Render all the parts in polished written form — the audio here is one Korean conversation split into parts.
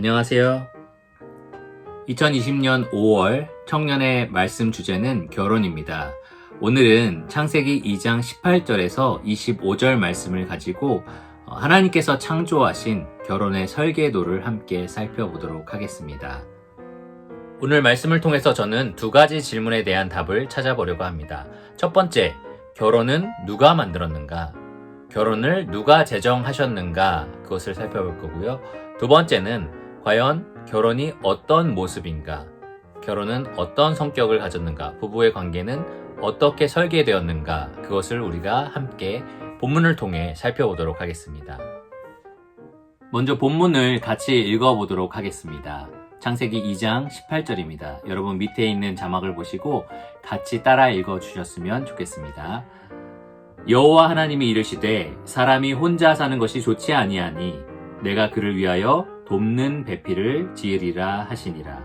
안녕하세요. 2020년 5월 청년의 말씀 주제는 결혼입니다. 오늘은 창세기 2장 18절에서 25절 말씀을 가지고 하나님께서 창조하신 결혼의 설계도를 함께 살펴보도록 하겠습니다. 오늘 말씀을 통해서 저는 두 가지 질문에 대한 답을 찾아보려고 합니다. 첫 번째, 결혼은 누가 만들었는가? 결혼을 누가 제정하셨는가? 그것을 살펴볼 거고요. 두 번째는 과연 결혼이 어떤 모습인가? 결혼은 어떤 성격을 가졌는가? 부부의 관계는 어떻게 설계되었는가? 그것을 우리가 함께 본문을 통해 살펴보도록 하겠습니다. 먼저 본문을 같이 읽어보도록 하겠습니다. 창세기 2장 18절입니다. 여러분 밑에 있는 자막을 보시고 같이 따라 읽어주셨으면 좋겠습니다. 여호와 하나님이 이르시되 사람이 혼자 사는 것이 좋지 아니하니 내가 그를 위하여 돕는 배필을 지으리라 하시니라.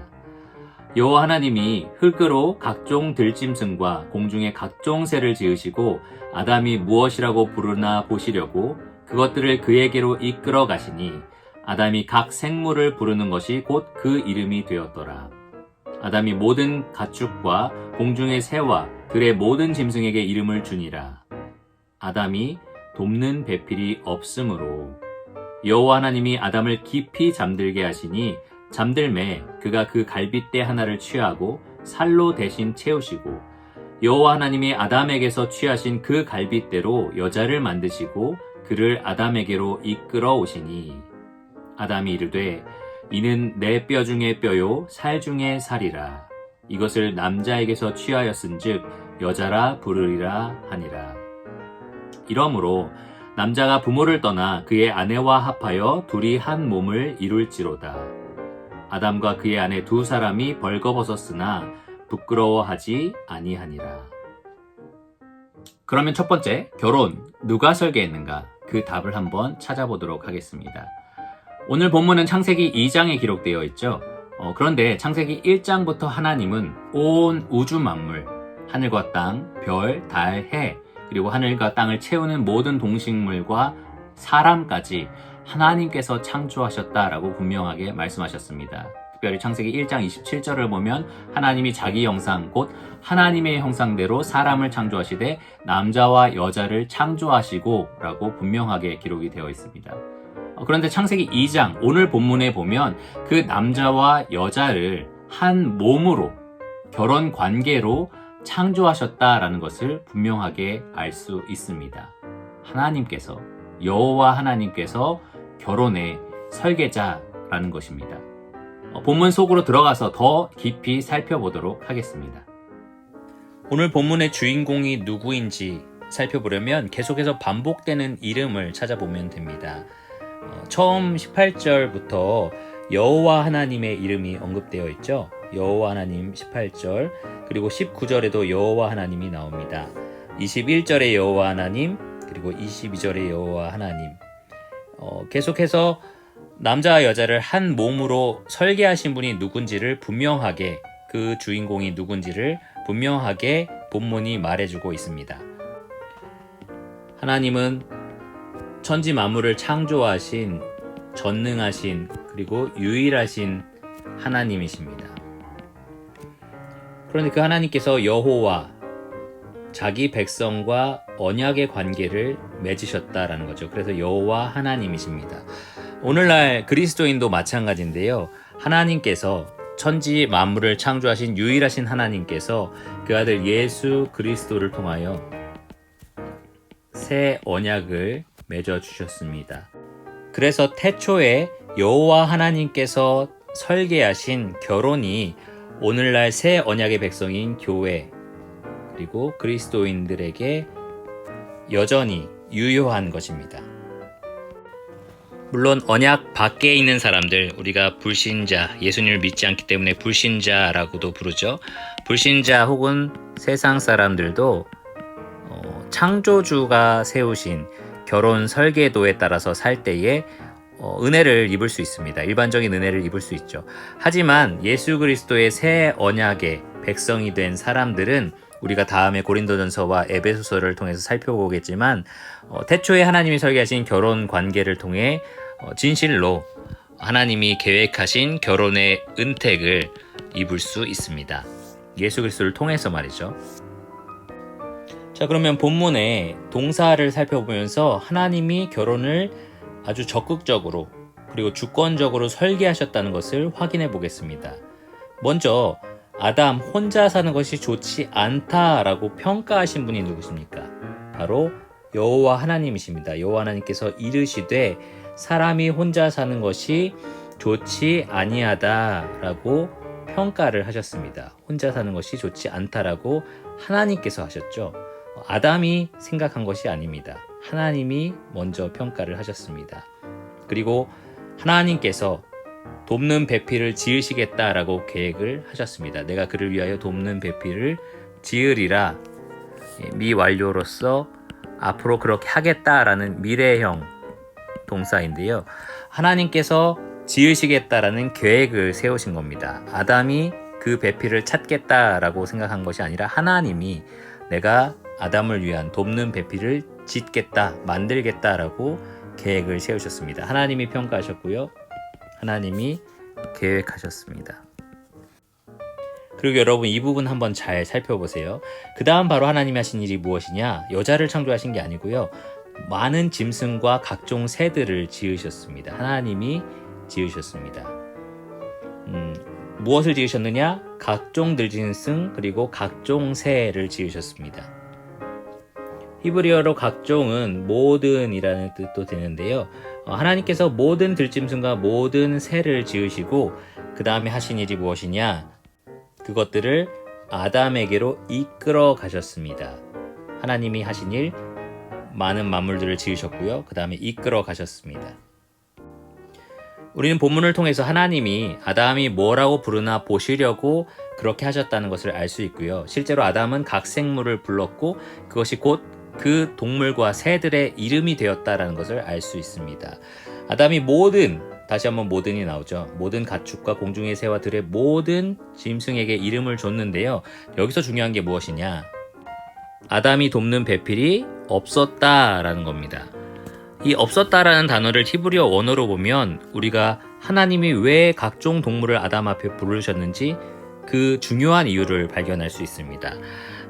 여호와 하나님이 흙으로 각종 들짐승과 공중의 각종 새를 지으시고 아담이 무엇이라고 부르나 보시려고 그것들을 그에게로 이끌어 가시니 아담이 각 생물을 부르는 것이 곧 그 이름이 되었더라. 아담이 모든 가축과 공중의 새와 들의 모든 짐승에게 이름을 주니라. 아담이 돕는 배필이 없으므로 여호와 하나님이 아담을 깊이 잠들게 하시니 잠들매 그가 그 갈빗대 하나를 취하고 살로 대신 채우시고 여호와 하나님이 아담에게서 취하신 그 갈빗대로 여자를 만드시고 그를 아담에게로 이끌어 오시니 아담이 이르되 이는 내 뼈 중에 뼈요 살 중에 살이라. 이것을 남자에게서 취하였은즉 여자라 부르리라 하니라. 이러므로 남자가 부모를 떠나 그의 아내와 합하여 둘이 한 몸을 이룰지로다. 아담과 그의 아내 두 사람이 벌거벗었으나 부끄러워하지 아니하니라. 그러면 첫 번째, 결혼 누가 설계했는가? 그 답을 한번 찾아보도록 하겠습니다. 오늘 본문은 창세기 2장에 기록되어 있죠. 그런데 창세기 1장부터 하나님은 온 우주 만물, 하늘과 땅, 별, 달, 해, 그리고 하늘과 땅을 채우는 모든 동식물과 사람까지 하나님께서 창조하셨다라고 분명하게 말씀하셨습니다. 특별히 창세기 1장 27절을 보면 하나님이 자기 형상 곧 하나님의 형상대로 사람을 창조하시되 남자와 여자를 창조하시고 라고 분명하게 기록이 되어 있습니다. 그런데 창세기 2장 오늘 본문에 보면 그 남자와 여자를 한 몸으로 결혼 관계로 창조하셨다라는 것을 분명하게 알 수 있습니다. 하나님께서 여호와 하나님께서 결혼의 설계자라는 것입니다. 본문 속으로 들어가서 더 깊이 살펴보도록 하겠습니다. 오늘 본문의 주인공이 누구인지 살펴보려면 계속해서 반복되는 이름을 찾아보면 됩니다. 처음 18절부터 여호와 하나님의 이름이 언급되어 있죠. 여호와 하나님 18절, 그리고 19절에도 여호와 하나님이 나옵니다. 21절에 여호와 하나님, 그리고 22절에 여호와 하나님. 계속해서 남자와 여자를 한 몸으로 설계하신 분이 누군지를 분명하게, 그 주인공이 누군지를 분명하게 본문이 말해주고 있습니다. 하나님은 천지 만물을 창조하신 전능하신 그리고 유일하신 하나님이십니다. 그러니 그 하나님께서 여호와, 자기 백성과 언약의 관계를 맺으셨다라는 거죠. 그래서 여호와 하나님이십니다. 오늘날 그리스도인도 마찬가지인데요. 하나님께서 천지 만물을 창조하신 유일하신 하나님께서 그 아들 예수 그리스도를 통하여 새 언약을 맺어주셨습니다. 그래서 태초에 여호와 하나님께서 설계하신 결혼이 오늘날 새 언약의 백성인 교회 그리고 그리스도인들에게 여전히 유효한 것입니다. 물론 언약 밖에 있는 사람들, 우리가 불신자, 예수님을 믿지 않기 때문에 불신자라고도 부르죠. 불신자 혹은 세상 사람들도 창조주가 세우신 결혼 설계도에 따라서 살 때에 은혜를 입을 수 있습니다. 일반적인 은혜를 입을 수 있죠. 하지만 예수 그리스도의 새 언약의 백성이 된 사람들은 우리가 다음에 고린도전서와 에베소서를 통해서 살펴보겠지만 태초에 하나님이 설계하신 결혼 관계를 통해 진실로 하나님이 계획하신 결혼의 은택을 입을 수 있습니다. 예수 그리스도를 통해서 말이죠. 자, 그러면 본문의 동사를 살펴보면서 하나님이 결혼을 아주 적극적으로 그리고 주권적으로 설계하셨다는 것을 확인해 보겠습니다. 먼저 아담 혼자 사는 것이 좋지 않다라고 평가하신 분이 누구십니까? 바로 여호와 하나님이십니다. 여호와 하나님께서 이르시되 사람이 혼자 사는 것이 좋지 아니하다라고 평가를 하셨습니다. 혼자 사는 것이 좋지 않다라고 하나님께서 하셨죠. 아담이 생각한 것이 아닙니다. 하나님이 먼저 평가를 하셨습니다. 그리고 하나님께서 돕는 배필을 지으시겠다라고 계획을 하셨습니다. 내가 그를 위하여 돕는 배필을 지으리라. 미완료로서 앞으로 그렇게 하겠다라는 미래형 동사인데요. 하나님께서 지으시겠다라는 계획을 세우신 겁니다. 아담이 그 배필을 찾겠다라고 생각한 것이 아니라 하나님이 내가 아담을 위한 돕는 배필을 짓겠다, 만들겠다라고 계획을 세우셨습니다. 하나님이 평가하셨고요. 하나님이 계획하셨습니다. 그리고 여러분 이 부분 한번 잘 살펴보세요. 그 다음 바로 하나님이 하신 일이 무엇이냐? 여자를 창조하신 게 아니고요. 많은 짐승과 각종 새들을 지으셨습니다. 하나님이 지으셨습니다. 무엇을 지으셨느냐? 각종 들짐승 그리고 각종 새를 지으셨습니다. 히브리어로 각종은 모든이라는 뜻도 되는데요. 하나님께서 모든 들짐승과 모든 새를 지으시고 그 다음에 하신 일이 무엇이냐? 그것들을 아담에게로 이끌어 가셨습니다. 하나님이 하신 일 많은 만물들을 지으셨고요. 그 다음에 이끌어 가셨습니다. 우리는 본문을 통해서 하나님이 아담이 뭐라고 부르나 보시려고 그렇게 하셨다는 것을 알 수 있고요. 실제로 아담은 각 생물을 불렀고 그것이 곧 그 동물과 새들의 이름이 되었다라는 것을 알 수 있습니다. 아담이 모든, 다시 한번 모든이 나오죠. 모든 가축과 공중의 새와 들의 모든 짐승에게 이름을 줬는데요. 여기서 중요한 게 무엇이냐? 아담이 돕는 배필이 없었다라는 겁니다. 이 없었다라는 단어를 히브리어 원어로 보면 우리가 하나님이 왜 각종 동물을 아담 앞에 부르셨는지 그 중요한 이유를 발견할 수 있습니다.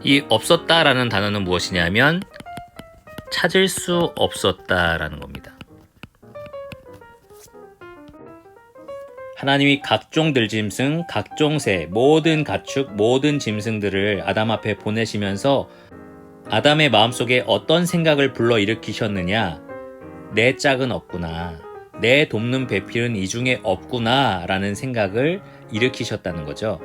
이 없었다라는 단어는 무엇이냐면 찾을 수 없었다라는 겁니다. 하나님이 각종 들짐승, 각종 새, 모든 가축, 모든 짐승들을 아담 앞에 보내시면서 아담의 마음속에 어떤 생각을 불러일으키셨느냐? 내 짝은 없구나. 내 돕는 배필은 이 중에 없구나 라는 생각을 일으키셨다는 거죠.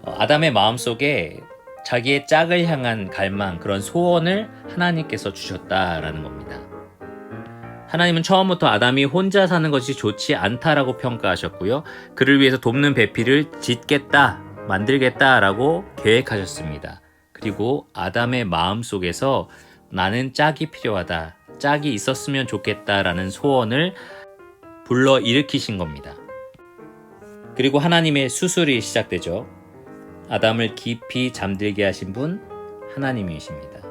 아담의 마음속에 자기의 짝을 향한 갈망, 그런 소원을 하나님께서 주셨다라는 겁니다. 하나님은 처음부터 아담이 혼자 사는 것이 좋지 않다라고 평가하셨고요. 그를 위해서 돕는 배필을 짓겠다, 만들겠다라고 계획하셨습니다. 그리고 아담의 마음속에서 나는 짝이 필요하다, 짝이 있었으면 좋겠다라는 소원을 불러 일으키신 겁니다. 그리고 하나님의 수술이 시작되죠. 아담을 깊이 잠들게 하신 분 하나님이십니다.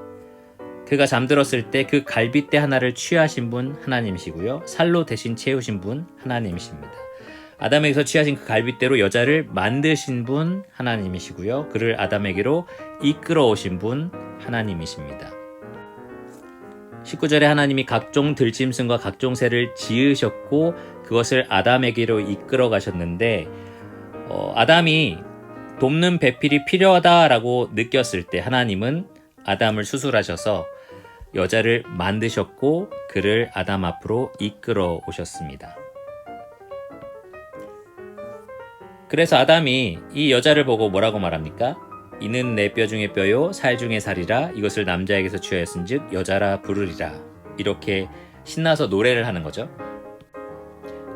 그가 잠들었을 때 그 갈빗대 하나를 취하신 분 하나님이시고요. 살로 대신 채우신 분 하나님이십니다. 아담에게서 취하신 그 갈빗대로 여자를 만드신 분 하나님이시고요. 그를 아담에게로 이끌어 오신 분 하나님이십니다. 19절에 하나님이 각종 들짐승과 각종 새를 지으셨고 그것을 아담에게로 이끌어 가셨는데 아담이 돕는 배필이 필요하다라고 느꼈을 때 하나님은 아담을 수술하셔서 여자를 만드셨고 그를 아담 앞으로 이끌어 오셨습니다. 그래서 아담이 이 여자를 보고 뭐라고 말합니까? 이는 내 뼈 중에 뼈요 살 중에 살이라 이것을 남자에게서 취하였은즉 여자라 부르리라. 이렇게 신나서 노래를 하는 거죠.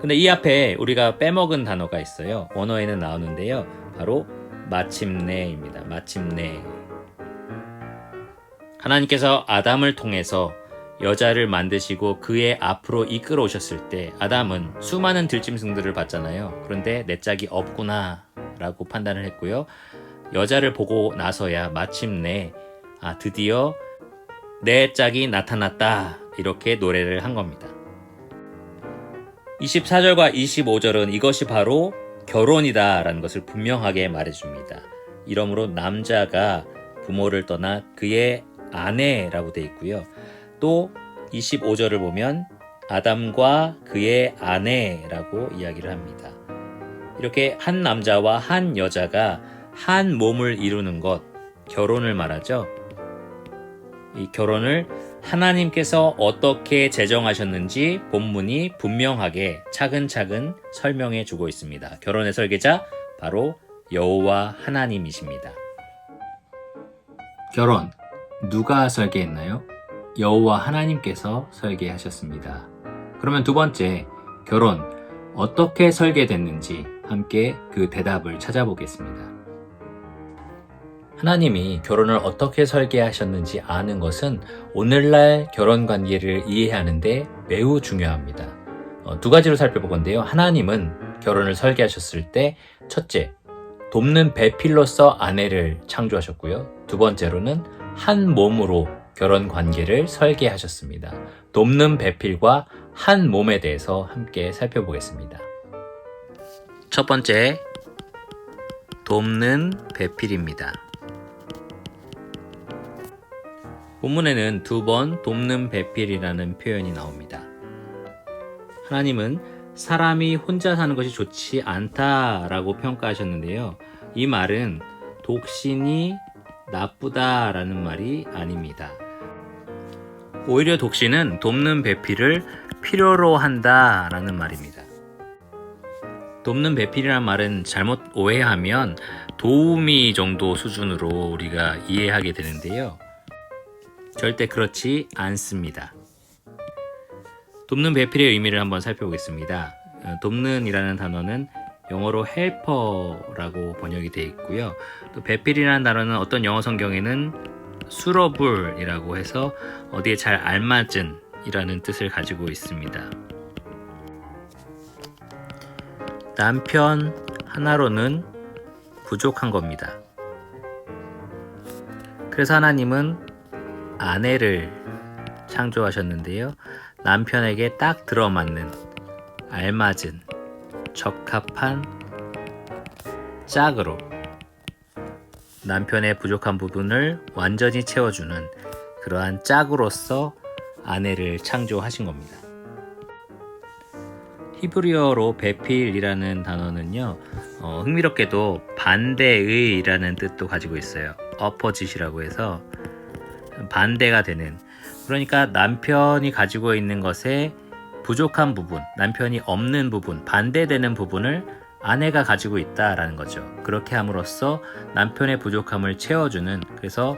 근데 이 앞에 우리가 빼먹은 단어가 있어요. 원어에는 나오는데요. 바로 마침내입니다. 마침내. 하나님께서 아담을 통해서 여자를 만드시고 그의 앞으로 이끌어 오셨을 때 아담은 수많은 들짐승들을 봤잖아요. 그런데 내 짝이 없구나 라고 판단을 했고요. 여자를 보고 나서야 마침내 드디어 내 짝이 나타났다 이렇게 노래를 한 겁니다. 24절과 25절은 이것이 바로 결혼이다 라는 것을 분명하게 말해줍니다. 이러므로 남자가 부모를 떠나 그의 아내라고 되어 있고요. 또 25절을 보면 아담과 그의 아내라고 이야기를 합니다. 이렇게 한 남자와 한 여자가 한 몸을 이루는 것, 결혼을 말하죠. 이 결혼을 하나님께서 어떻게 제정하셨는지 본문이 분명하게 차근차근 설명해 주고 있습니다. 결혼의 설계자 바로 여호와 하나님이십니다. 결혼 누가 설계했나요? 여호와 하나님께서 설계하셨습니다. 그러면 두 번째, 결혼 어떻게 설계됐는지 함께 그 대답을 찾아보겠습니다. 하나님이 결혼을 어떻게 설계하셨는지 아는 것은 오늘날 결혼 관계를 이해하는데 매우 중요합니다. 두 가지로 살펴볼 건데요. 하나님은 결혼을 설계하셨을 때 첫째, 돕는 배필로서 아내를 창조하셨고요. 두 번째로는 한 몸으로 결혼 관계를 설계하셨습니다. 돕는 배필과 한 몸에 대해서 함께 살펴보겠습니다. 첫 번째, 돕는 배필입니다. 본문에는 두 번 돕는 배필이라는 표현이 나옵니다. 하나님은 사람이 혼자 사는 것이 좋지 않다라고 평가하셨는데요. 이 말은 독신이 나쁘다라는 말이 아닙니다. 오히려 독신은 돕는 배필을 필요로 한다라는 말입니다. 돕는 배필이라는 말은 잘못 오해하면 도우미 정도 수준으로 우리가 이해하게 되는데요. 절대 그렇지 않습니다. 돕는 배필의 의미를 한번 살펴보겠습니다. 돕는이라는 단어는 영어로 helper라고 번역이 되어 있고요. 또 배필이라는 단어는 어떤 영어 성경에는 suitable이라고 해서 어디에 잘 알맞은 이라는 뜻을 가지고 있습니다. 남편 하나로는 부족한 겁니다. 그래서 하나님은 아내를 창조하셨는데요. 남편에게 딱 들어맞는, 알맞은, 적합한 짝으로 남편의 부족한 부분을 완전히 채워주는 그러한 짝으로서 아내를 창조하신 겁니다. 히브리어로 베필이라는 단어는요, 흥미롭게도 반대의라는 뜻도 가지고 있어요. opposite이라고 해서 반대가 되는, 그러니까 남편이 가지고 있는 것에 부족한 부분, 남편이 없는 부분, 반대되는 부분을 아내가 가지고 있다라는 거죠. 그렇게 함으로써 남편의 부족함을 채워주는, 그래서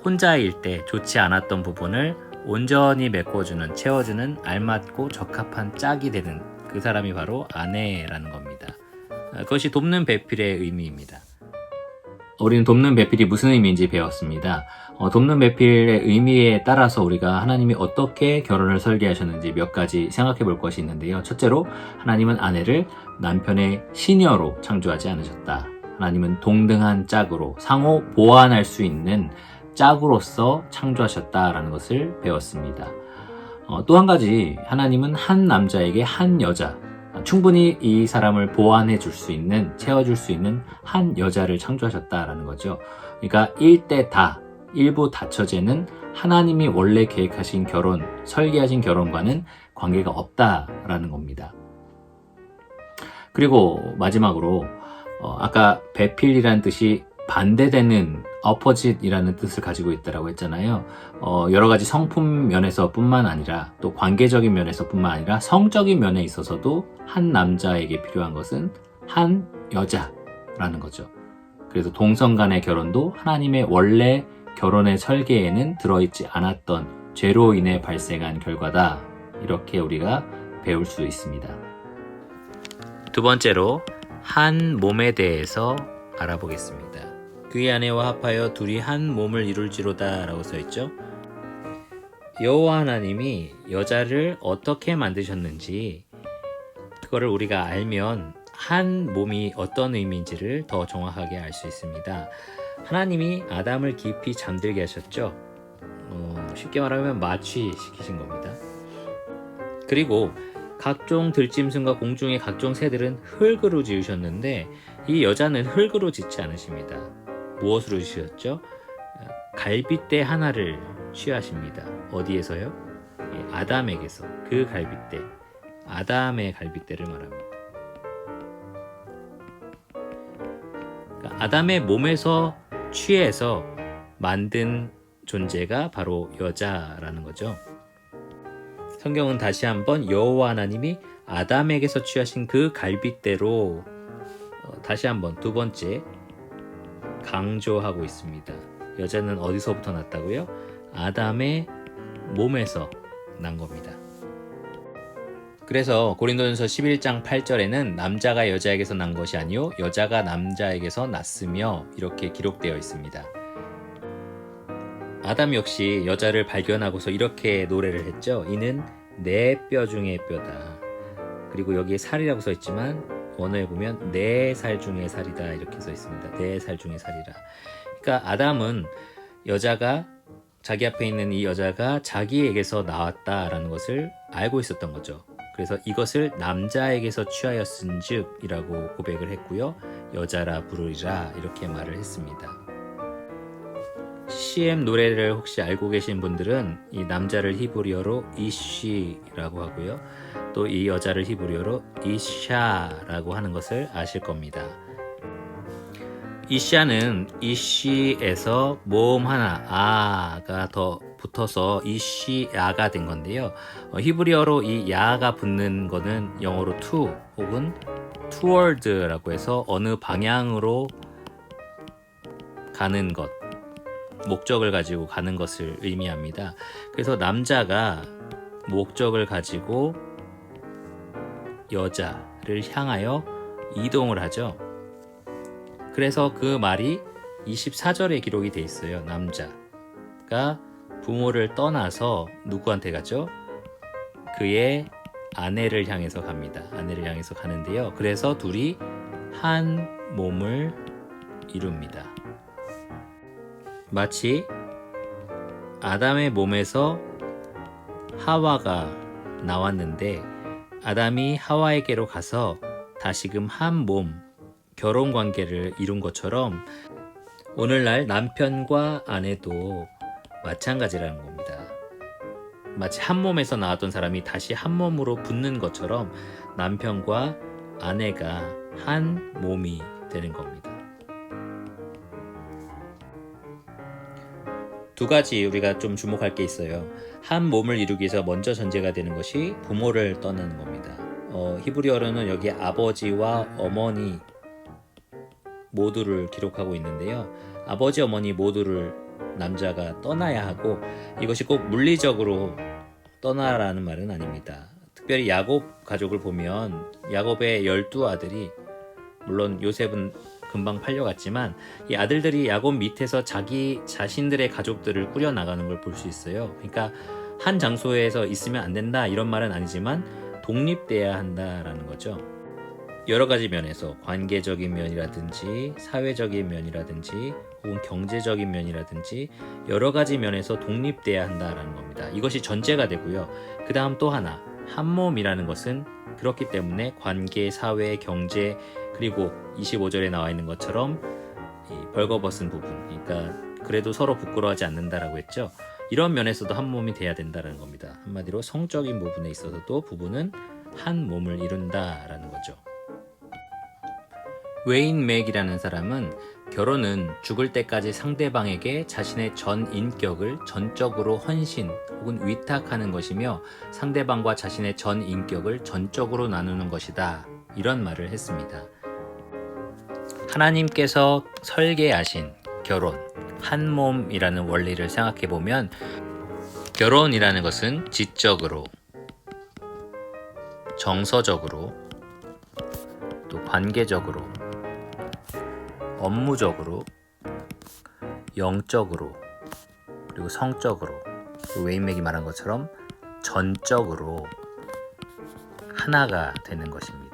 혼자일 때 좋지 않았던 부분을 온전히 메꿔주는, 채워주는 알맞고 적합한 짝이 되는 그 사람이 바로 아내라는 겁니다. 그것이 돕는 배필의 의미입니다. 우리는 돕는 배필이 무슨 의미인지 배웠습니다. 돕는 배필의 의미에 따라서 우리가 하나님이 어떻게 결혼을 설계하셨는지 몇 가지 생각해 볼 것이 있는데요. 첫째로, 하나님은 아내를 남편의 시녀로 창조하지 않으셨다. 하나님은 동등한 짝으로 상호 보완할 수 있는 짝으로서 창조하셨다라는 것을 배웠습니다. 또 한 가지, 하나님은 한 남자에게 한 여자, 충분히 이 사람을 보완해 줄 수 있는, 채워줄 수 있는 한 여자를 창조하셨다라는 거죠. 그러니까 일대 다, 일부 다처제는 하나님이 원래 계획하신 결혼, 설계하신 결혼과는 관계가 없다라는 겁니다. 그리고 마지막으로 아까 배필이라는 뜻이 반대되는 opposite이라는 뜻을 가지고 있다고 했잖아요. 여러 가지 성품 면에서 뿐만 아니라 또 관계적인 면에서 뿐만 아니라 성적인 면에 있어서도 한 남자에게 필요한 것은 한 여자라는 거죠. 그래서 동성 간의 결혼도 하나님의 원래 결혼의 설계에는 들어있지 않았던 죄로 인해 발생한 결과다. 이렇게 우리가 배울 수 있습니다. 두 번째로, 한 몸에 대해서 알아보겠습니다. 그의 아내와 합하여 둘이 한 몸을 이룰지로다 라고 써있죠. 여호와 하나님이 여자를 어떻게 만드셨는지 그거를 우리가 알면 한 몸이 어떤 의미인지를 더 정확하게 알 수 있습니다. 하나님이 아담을 깊이 잠들게 하셨죠. 쉽게 말하면 마취시키신 겁니다. 그리고 각종 들짐승과 공중의 각종 새들은 흙으로 지으셨는데 이 여자는 흙으로 짓지 않으십니다. 무엇으로 지으셨죠? 갈빗대 하나를 취하십니다. 어디에서요? 아담에게서. 그 갈빗대, 아담의 갈빗대를 말합니다. 그러니까 아담의 몸에서 취해서 만든 존재가 바로 여자라는 거죠. 성경은 다시 한번 여호와 하나님이 아담에게서 취하신 그 갈빗대로 다시 한번 두 번째 강조하고 있습니다. 여자는 어디서부터 났다고요? 아담의 몸에서 난 겁니다. 그래서 고린도전서 11장 8절에는 남자가 여자에게서 난 것이 아니요 여자가 남자에게서 났으며 이렇게 기록되어 있습니다. 아담 역시 여자를 발견하고서 이렇게 노래를 했죠. 이는 내 뼈 중의 뼈다. 그리고 여기에 살이라고 써 있지만 원어에 보면 내 살 중의 살이다 이렇게 써 있습니다. 내 살 중의 살이라. 그러니까 아담은 여자가 자기 앞에 있는 이 여자가 자기에게서 나왔다라는 것을 알고 있었던 거죠. 그래서 이것을 남자에게서 취하였은즉 이라고 고백을 했고요. 여자라 부르리라 이렇게 말을 했습니다. CM 노래를 혹시 알고 계신 분들은 이 남자를 히브리어로 이쉬라고 하고요. 또 이 여자를 히브리어로 이샤라고 하는 것을 아실 겁니다. 이샤는 이쉬에서 모음 하나 아가 더 붙어서 이쉬야가 된 건데요. 히브리어로 이 야가 붙는 거는 영어로 to 혹은 toward라고 해서 어느 방향으로 가는 것, 목적을 가지고 가는 것을 의미합니다. 그래서 남자가 목적을 가지고 여자를 향하여 이동을 하죠. 그래서 그 말이 24절에 기록이 돼 있어요. 남자가 부모를 떠나서 누구한테 가죠? 그의 아내를 향해서 갑니다. 아내를 향해서 가는데요. 그래서 둘이 한 몸을 이룹니다. 마치 아담의 몸에서 하와가 나왔는데 아담이 하와에게로 가서 다시금 한 몸 결혼 관계를 이룬 것처럼 오늘날 남편과 아내도 마찬가지라는 겁니다. 마치 한 몸에서 나왔던 사람이 다시 한 몸으로 붙는 것처럼 남편과 아내가 한 몸이 되는 겁니다. 두 가지 우리가 좀 주목할 게 있어요. 한 몸을 이루기 위해서 먼저 전제가 되는 것이 부모를 떠나는 겁니다. 히브리어로는 여기 아버지와 어머니 모두를 기록하고 있는데요. 아버지, 어머니 모두를 남자가 떠나야 하고 이것이 꼭 물리적으로 떠나라는 말은 아닙니다. 특별히 야곱 가족을 보면 야곱의 12아들이 물론 요셉은 금방 팔려갔지만 이 아들들이 야곱 밑에서 자기 자신들의 가족들을 꾸려나가는 걸 볼 수 있어요. 그러니까 한 장소에서 있으면 안 된다 이런 말은 아니지만 독립돼야 한다라는 거죠. 여러 가지 면에서 관계적인 면이라든지 사회적인 면이라든지 혹은 경제적인 면이라든지 여러 가지 면에서 독립돼야 한다라는 겁니다. 이것이 전제가 되고요. 그 다음 또 하나 한 몸이라는 것은 그렇기 때문에 관계, 사회, 경제 그리고 25절에 나와 있는 것처럼 이 벌거벗은 부분 그러니까 그래도 서로 부끄러워하지 않는다라고 했죠. 이런 면에서도 한 몸이 돼야 된다는 겁니다. 한마디로 성적인 부분에 있어서도 부부는 한 몸을 이룬다라는 거죠. 웨인 맥이라는 사람은 결혼은 죽을 때까지 상대방에게 자신의 전 인격을 전적으로 헌신 혹은 위탁하는 것이며 상대방과 자신의 전 인격을 전적으로 나누는 것이다. 이런 말을 했습니다. 하나님께서 설계하신 결혼, 한 몸이라는 원리를 생각해 보면 결혼이라는 것은 지적으로, 정서적으로, 또 관계적으로, 업무적으로, 영적으로, 그리고 성적으로, 웨인맥이 말한 것처럼 전적으로 하나가 되는 것입니다.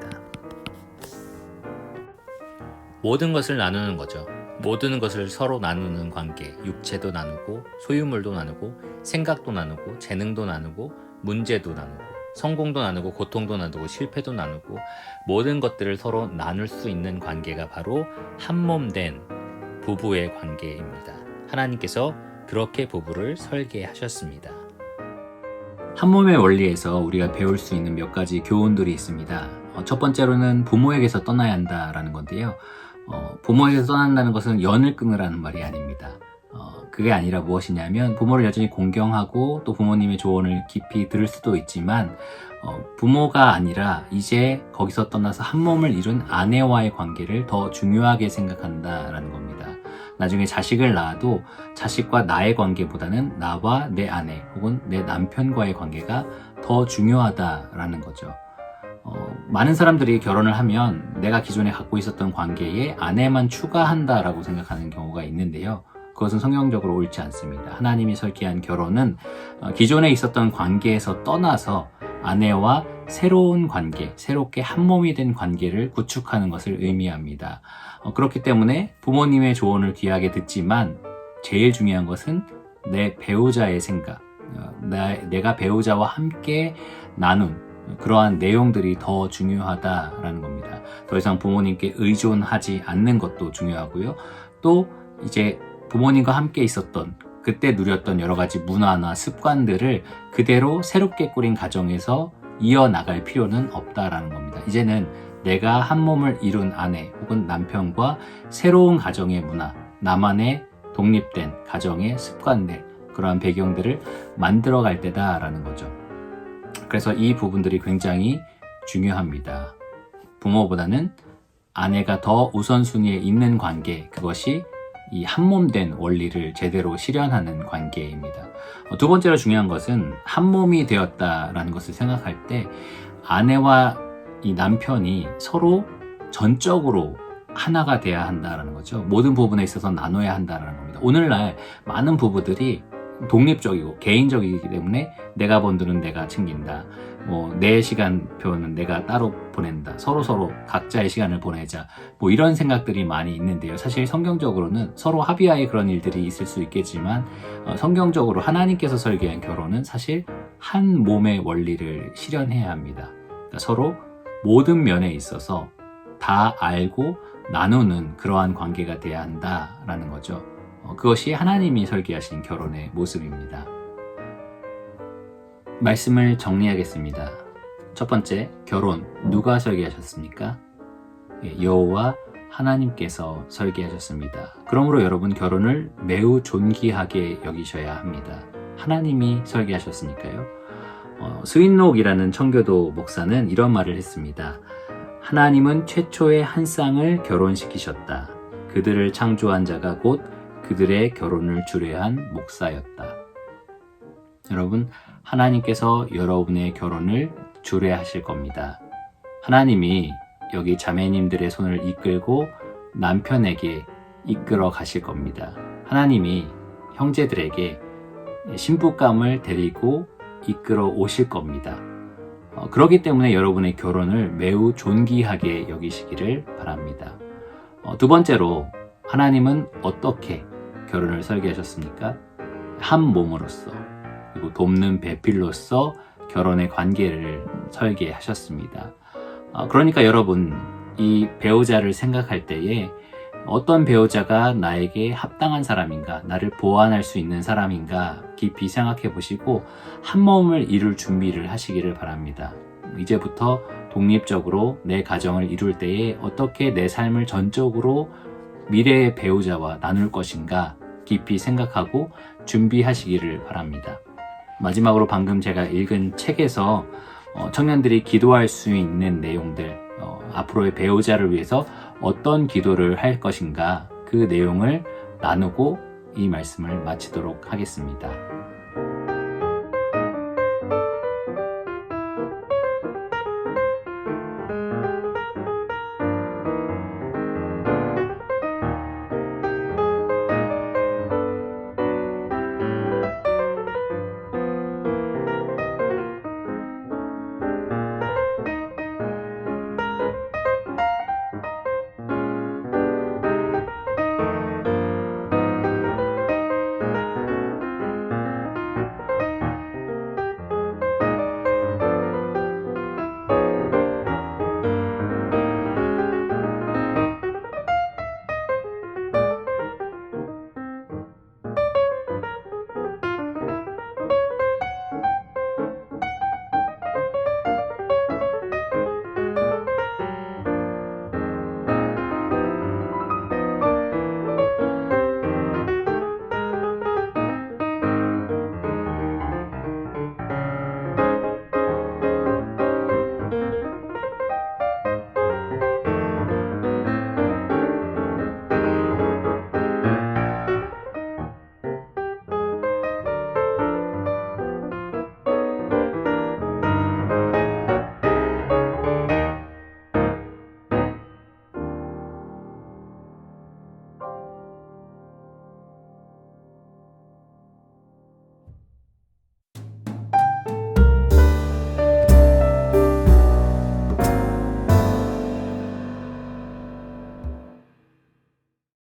모든 것을 나누는 거죠. 모든 것을 서로 나누는 관계, 육체도 나누고, 소유물도 나누고, 생각도 나누고, 재능도 나누고, 문제도 나누고, 성공도 나누고 고통도 나누고 실패도 나누고 모든 것들을 서로 나눌 수 있는 관계가 바로 한몸된 부부의 관계입니다. 하나님께서 그렇게 부부를 설계하셨습니다. 한몸의 원리에서 우리가 배울 수 있는 몇 가지 교훈들이 있습니다. 첫 번째로는 부모에게서 떠나야 한다라는 건데요. 부모에게서 떠난다는 것은 연을 끊으라는 말이 아닙니다. 그게 아니라 무엇이냐면 부모를 여전히 공경하고 또 부모님의 조언을 깊이 들을 수도 있지만 부모가 아니라 이제 거기서 떠나서 한 몸을 이룬 아내와의 관계를 더 중요하게 생각한다라는 겁니다. 나중에 자식을 낳아도 자식과 나의 관계보다는 나와 내 아내 혹은 내 남편과의 관계가 더 중요하다라는 거죠. 많은 사람들이 결혼을 하면 내가 기존에 갖고 있었던 관계에 아내만 추가한다라고 생각하는 경우가 있는데요. 그것은 성경적으로 옳지 않습니다. 하나님이 설계한 결혼은 기존에 있었던 관계에서 떠나서 아내와 새로운 관계, 새롭게 한 몸이 된 관계를 구축하는 것을 의미합니다. 그렇기 때문에 부모님의 조언을 귀하게 듣지만 제일 중요한 것은 내 배우자의 생각, 내가 배우자와 함께 나눈 그러한 내용들이 더 중요하다라는 겁니다. 더 이상 부모님께 의존하지 않는 것도 중요하고요. 또 이제 부모님과 함께 있었던 그때 누렸던 여러 가지 문화나 습관들을 그대로 새롭게 꾸린 가정에서 이어나갈 필요는 없다라는 겁니다. 이제는 내가 한 몸을 이룬 아내 혹은 남편과 새로운 가정의 문화, 나만의 독립된 가정의 습관들, 그러한 배경들을 만들어갈 때다라는 거죠. 그래서 이 부분들이 굉장히 중요합니다. 부모보다는 아내가 더 우선순위에 있는 관계, 그것이 이 한몸된 원리를 제대로 실현하는 관계입니다. 두 번째로 중요한 것은 한몸이 되었다라는 것을 생각할 때 아내와 이 남편이 서로 전적으로 하나가 돼야 한다는 거죠. 모든 부분에 있어서 나눠야 한다는 겁니다. 오늘날 많은 부부들이 독립적이고 개인적이기 때문에 내가 번 돈은 내가 챙긴다. 내 시간표는 내가 따로 보낸다. 서로 각자의 시간을 보내자. 이런 생각들이 많이 있는데요. 사실 성경적으로는 서로 합의하에 그런 일들이 있을 수 있겠지만 성경적으로 하나님께서 설계한 결혼은 사실 한 몸의 원리를 실현해야 합니다. 그러니까 서로 모든 면에 있어서 다 알고 나누는 그러한 관계가 돼야 한다라는 거죠. 그것이 하나님이 설계하신 결혼의 모습입니다. 말씀을 정리하겠습니다. 첫 번째, 결혼 누가 설계하셨습니까? 여호와 하나님께서 설계하셨습니다. 그러므로 여러분 결혼을 매우 존귀하게 여기셔야 합니다. 하나님이 설계하셨으니까요. 스윈록이라는 청교도 목사는 이런 말을 했습니다. 하나님은 최초의 한 쌍을 결혼시키셨다. 그들을 창조한 자가 곧 그들의 결혼을 주례한 목사였다. 여러분, 하나님께서 여러분의 결혼을 주례하실 겁니다. 하나님이 여기 자매님들의 손을 이끌고 남편에게 이끌어 가실 겁니다. 하나님이 형제들에게 신부감을 데리고 이끌어 오실 겁니다. 그렇기 때문에 여러분의 결혼을 매우 존귀하게 여기시기를 바랍니다. 두 번째로, 하나님은 어떻게 결혼을 설계하셨습니까? 한 몸으로서, 그리고 돕는 배필로서 결혼의 관계를 설계하셨습니다. 그러니까 여러분, 이 배우자를 생각할 때에 어떤 배우자가 나에게 합당한 사람인가, 나를 보완할 수 있는 사람인가 깊이 생각해 보시고 한 몸을 이룰 준비를 하시기를 바랍니다. 이제부터 독립적으로 내 가정을 이룰 때에 어떻게 내 삶을 전적으로 미래의 배우자와 나눌 것인가 깊이 생각하고 준비하시기를 바랍니다. 마지막으로 방금 제가 읽은 책에서 청년들이 기도할 수 있는 내용들, 앞으로의 배우자를 위해서 어떤 기도를 할 것인가 그 내용을 나누고 이 말씀을 마치도록 하겠습니다.